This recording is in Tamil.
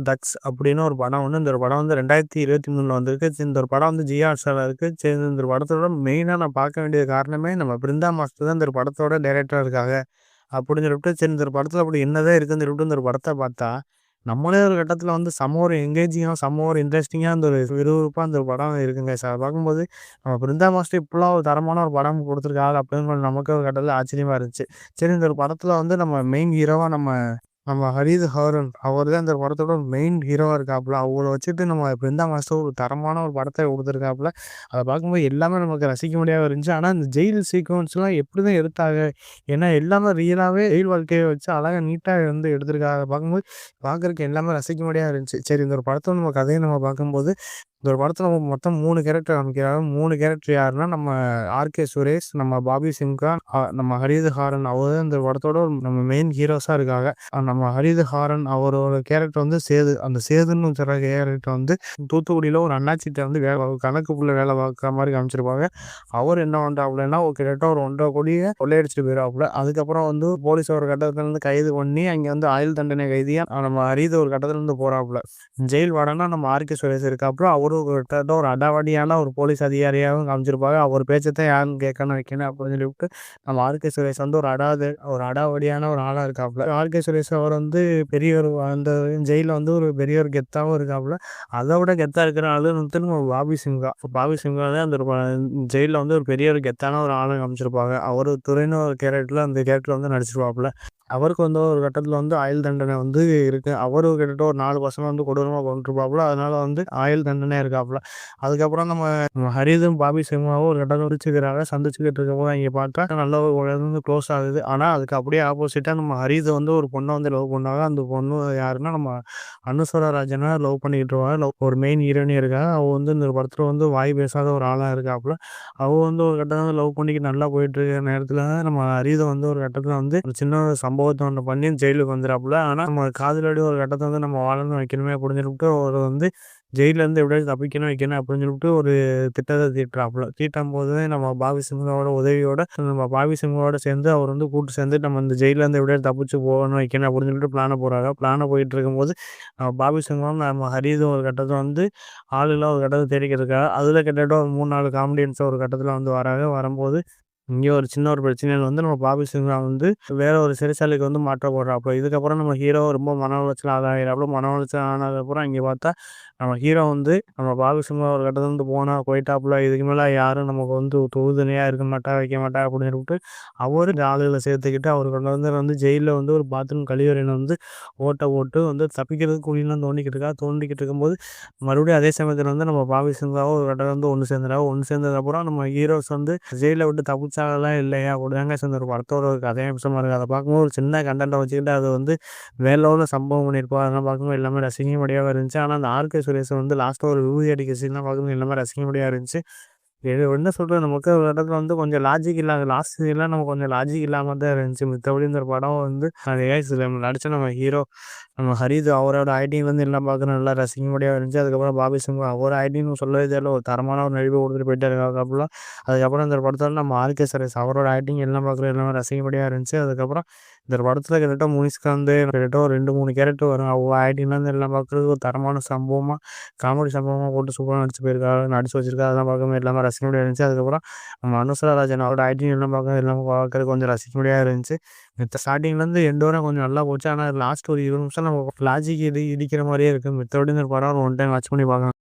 தக்ஸ் அப்படின்னு ஒரு படம் வந்து இந்த ஒரு படம் வந்து 2023 வந்திருக்கு. இந்த ஒரு படம் வந்து ஜியா ஹாட்ஸ்டார்ல இருக்கு. சரி இந்த ஒரு படத்தோட மெயினா நான் பார்க்க வேண்டிய காரணமே நம்ம பிருந்தா மாஸ்டர் தான் இந்த ஒரு படத்தோட டைரக்டரா இருக்காங்க. அப்படின்னு சொல்லிட்டு சரி இந்த ஒரு படத்துல அப்படி என்னதான் இருக்குன்னு சொல்லிட்டு இந்த ஒரு படத்த பார்த்தா, நம்மளே ஒரு கட்டத்துல வந்து செம்ம ஒரு எங்கேஜிங்கா, செம்ம ஒரு இன்ட்ரெஸ்டிங்கா அந்த ஒரு விறுவிறுப்பா அந்த ஒரு படம் இருக்குங்க. அத பார்க்கும்போது நம்ம பிருந்தா மாஸ்டர் இப்படிலாம் ஒரு தரமான ஒரு படம் குடுத்துருக்காங்க அப்படின்னு நமக்கே ஒரு கட்டத்துல ஆச்சரியமா இருந்துச்சு. சரி இந்த ஒரு படத்துல வந்து நம்ம மெயின் ஹீரோவா நம்ம நம்ம ஹரிது ஹாரன் அவர் தான் இந்த படத்தோட மெயின் ஹீரோவா இருக்காப்புல. அவர வச்சுட்டு நம்ம பிருந்தா மாஸ்டர் ஒரு தரமான ஒரு படத்த குடுத்துருக்காப்புல. அத பார்க்கும்போது எல்லாமே நமக்கு ரசிக்க முடியாம இருந்துச்சு. ஆனா இந்த ஜெயில் சீக்வென்ஸ்லாம் எப்படிதான் எடுத்தாங்க? ஏன்னா எல்லாமே ரியலாவே ஜெயில் வாழ்க்கைய வச்சு அழகா நீட்டா வந்து எடுத்திருக்காங்க. அத பார்க்கும்போது பார்க்கறக்கு எல்லாமே ரசிக்க முடியாம இருந்துச்சு. சரி இந்த ஒரு படத்தோட நம்ம கதைய நம்ம பார்க்கும்போது, இந்த ஒரு படத்துல மொத்தம் 3 கேரக்டர் காமிக்கிறாங்க. 3 கேரக்டர் யாருன்னா, நம்ம ஆர்.கே. சுரேஷ், நம்ம பாபி சிம்ஹா, நம்ம ஹரிது ஹாரன் அவர் தான் இந்த படத்தோட நம்ம மெயின் ஹீரோஸா இருக்காங்க. நம்ம ஹரிது ஹாரன் அவரோட கேரக்டர் வந்து சேது. அந்த சேதுன்னு சொல்ற கேரக்டர் வந்து தூத்துக்குடியில ஒரு அண்ணாச்சிட்ட வந்து கணக்கு புள்ள வேலை பார்க்குற மாரி காமிச்சிருப்பாங்க. அவர் என்ன பண்றாப்புலன்னா, கிட்டத்தட்ட ஒரு 1,50,00,000 கோடிய கொள்ளையடிச்சுட்டு போயிறாப்புல. அதுக்கப்புறம் வந்து போலீஸ் ஒரு கட்டத்துல இருந்து கைது பண்ணி, அங்க வந்து ஆயுள் தண்டனை கைதியா நம்ம ஹரிது ஒரு கட்டத்துல இருந்து போறாப்புல. ஜெயில் வார்டனா நம்ம ஆர்.கே. சுரேஷ் இருக்காப்புல. அவரும் கிட்டத்தட்ட ஒரு அடாவடியான ஒரு போலீஸ் அதிகாரியாவும் காமிச்சிருப்பாங்க. அவர் பேச்சத்தான் யாரும் கேட்கணும், வைக்கணும் அப்படின்னு சொல்லிட்டு நம்ம ஆர்.கே. சுரேஷ் வந்து ஒரு அடாவடியான ஒரு ஆளா இருக்காப்புல. ஆர்.கே. சுரேஷ் அவர் வந்து பெரிய ஒரு அந்த ஜெயில்ல வந்து ஒரு பெரிய ஒரு கெத்தாவும் இருக்காப்புல. அத விட கெத்தா இருக்கிற ஆளு வந்து நம்ம பாபி சிம்ஹா. பாபி சிம்ஹா தான் அந்த ஜெயில்ல வந்து ஒரு பெரிய ஒரு கெத்தான ஒரு ஆள காமிச்சிருப்பாங்க. அவரு துரைன்னு ஒரு கேரக்டர்ல அந்த கேரக்டர் வந்து நடிச்சிருப்பாப்புல. அவருக்கு வந்து ஒரு கட்டத்துல வந்து ஆயுள் தண்டனை வந்து இருக்கு. அவரு கிட்டத்தட்ட ஒரு 4 பசங்க வந்து கொடூரமா கொன்றுப்பாப்புல. அதனால வந்து ஆயுள் தண்டனையா இருக்காப்புல. அதுக்கப்புறம் நம்ம ஹரிதும், பாபி சிம்மாவும் ஒரு கட்டத்துல பிடிச்சுக்கிறாங்க. சந்திச்சுக்கிட்டு இருக்கும்போது அங்க பார்த்தா நல்ல ஒரு வந்து க்ளோஸ் ஆகுது. ஆனா அதுக்கு அப்படியே ஆப்போசிட்டா நம்ம ஹரிது வந்து ஒரு பொண்ண வந்து லவ் பண்ணாங்க. அந்த பொண்ணு யாருன்னா நம்ம அனுஸ்வரா ராஜன லவ் பண்ணிக்கிட்டு இருக்காங்க. ஒரு மெயின் ஹீரோயினி இருக்காங்க. அவ வந்து இந்த படத்துல வந்து வாய் பேசாத ஒரு ஆளா இருக்காப்புல. அவ வந்து ஒரு கட்டத்துல லவ் பண்ணிக்கிட்டு நல்லா போயிட்டு இருக்கிற நேரத்துல நம்ம ஹரித வந்து ஒரு கட்டத்துல வந்து ஒரு சின்ன ஒரு சம்பவத்த ஒண்ணு பண்ணி ஜெயிலுக்கு வந்துறாப்புல. ஆனா நம்ம காதலோட ஒரு கட்டத்துல வந்து நம்ம வாழணும் வைக்கணுமே அப்படின்னு சொல்லிட்டு அவரு வந்து ஜெயில்ல இருந்து எப்படியாவது தப்பிக்கணும் வைக்கணும் அப்படின்னு சொல்லிட்டு ஒரு திட்டத்த தீட்டுறாப்புல. தீட்டும்போது நம்ம பாபி சிம்ஹாவோட உதவியோட நம்ம பாபி சிம்ஹாவோட சேர்ந்து அவர் வந்து கூட்டு சேர்ந்து நம்ம இந்த ஜெயில்ல இருந்து எப்படியாவது தப்பிச்சு போகணும் வைக்கணும் அப்படின்னு சொல்லிட்டு பிளான போடுறாங்க. பிளான போயிட்டு இருக்கும்போது பாபி சிம்ஹாவும் நம்ம ஹரிதும் ஒரு கட்டத்துல வந்து ஆளுலாம் ஒரு கட்டத்துல தேடிக்கிட்டு இருக்காங்க. அதுல கிட்டத்தட்ட ஒரு 3, 4 காமெடியன்ஸ் ஒரு கட்டத்துல வந்து வராங்க. வரும்போது இங்க ஒரு சின்ன ஒரு பிரச்சனையில வந்து நம்ம பாபி சிம்ஹா வந்து வேற ஒரு சிறைச்சாலைக்கு வந்து மாற்றப்படுறாப்புல. இதுக்கப்புறம் நம்ம ஹீரோ ரொம்ப மன உளைச்சல் ஆளாயிறாப்புல. மன உளைச்சல் ஆனதுக்கப்புறம் இங்க பார்த்தா நம்ம ஹீரோ வந்து நம்ம பாபி சிம்ஹா ஒரு கட்டத்துல இருந்து போயிட்டாப்புல. இதுக்கு மேல யாரும் நமக்கு வந்து உறுதுணையா இருக்க மாட்டா, வைக்க மாட்டா அப்படின்னு சொல்லிட்டு அவரு இந்த ஆளுகள சேர்த்துக்கிட்டு அவரு கொண்டு வந்து ஜெயில்ல வந்து ஒரு பாத்ரூம் கழிவறையில வந்து ஓட்ட போட்டு வந்து தப்பிக்கிறதுக்கு குழிலாம் தோண்டிக்கிட்டு இருக்கும்போது மறுபடியும் அதே சமயத்துல வந்து நம்ம பாபி சிம்ஹாவும் ஒரு கட்டத்துல வந்து ஒண்ணு சேர்ந்துறாங்க. ஒண்ணு சேர்ந்ததுக்கப்புறம் நம்ம ஹீரோஸ் வந்து ஜெயில விட்டு தப்பிச்சாங்களா இல்லையா அப்படிதாங்க இந்த ஒரு படத்தோட ஒரு கதையம்சமா இருக்கு. அத பார்க்கும்போது ஒரு சின்ன கன்டென்ட்ட வச்சுக்கிட்டு அது வந்து வேற லெவல்ல சம்பவம் பண்ணியிருப்பாங்க. அதெல்லாம் பார்க்கும்போது எல்லாமே ரசிக்கும்படியாவே இருந்துச்சு. ஆனா அந்த ஆர்.கே. சுரேஷ் வந்து லாஸ்ட்டா ஒரு விபூதி அடிக்கிற சீன்லாம் பார்க்கும்போது எல்லாமே ரசிக்கும்படியா இருந்துச்சு. இது என்ன சொல்றது நமக்கு ஒரு இடத்துல வந்து கொஞ்சம் லாஜிக் இல்லாத லாஸ்ட் சீன்லாம் நமக்கு கொஞ்சம் லாஜிக் இல்லாம தான் இருந்துச்சு. மித்தபடி இந்த படம் வந்து அது நடிச்ச நம்ம ஹீரோ நம்ம ஹரிது அவரோட ஆக்டிங்லேருந்து எல்லாம் பார்க்குறோம் நல்லா ரசிக்கும்படியா இருந்துச்சு. அதுக்கப்புறம் பாபி சிம்ஹா அவர் ஆக்டிங் சொல்லவே தேவையில்ல. ஒரு தரமான ஒரு நடிப்பை கொடுத்துட்டு போயிட்டாரு அதுக்கப்புறம். அதுக்கப்புறம் இந்த படத்துல நம்ம ஆர்.கே. சுரேஷ் அவரோட ஆக்டிங் எல்லாம் பார்க்குறோம் எல்லாமே ரசிக்கும்படியா இருந்துச்சு. அதுக்கப்புறம் இந்த படத்துல கிட்டத்தட்ட முனிஷ்காந்து கிட்டத்தட்ட ஒரு 2, 3 கேரக்டர் வரும். அவங்க ஆக்டிங்லேருந்து எல்லாம் பார்க்குறது ஒரு தரமான சம்பவமா காமெடி சம்பவமா போட்டு சூப்பரா நடிச்சு போயிருக்காங்க. நடிச்சு வச்சிருக்காங்க. அதெல்லாம் பார்க்கும்போது எல்லாமே ரசிக்கும்படியா இருந்துச்சு. அதுக்கப்புறம் நம்ம அனுஷ்வரா ராஜன் அவரோட ஆக்டிங் எல்லாம் எல்லாமே பார்க்கறதுக்கு கொஞ்சம் ரசிக்கும்படியா இருந்துச்சு. மித்த ஸ்டார்ட்டிங்லேருந்து எண்ட் வரை கொஞ்சம் நல்லா போச்சு. ஆனா லாஸ்ட் ஒரு 20 நிமிஷம் நம்ம லாஜிக் இடிக்கிற மாரியே இருக்கு. மித்தபடி இந்த படம் ஒரு ஒன் டைம் வாட்ச் பண்ணி பார்க்கலாம்.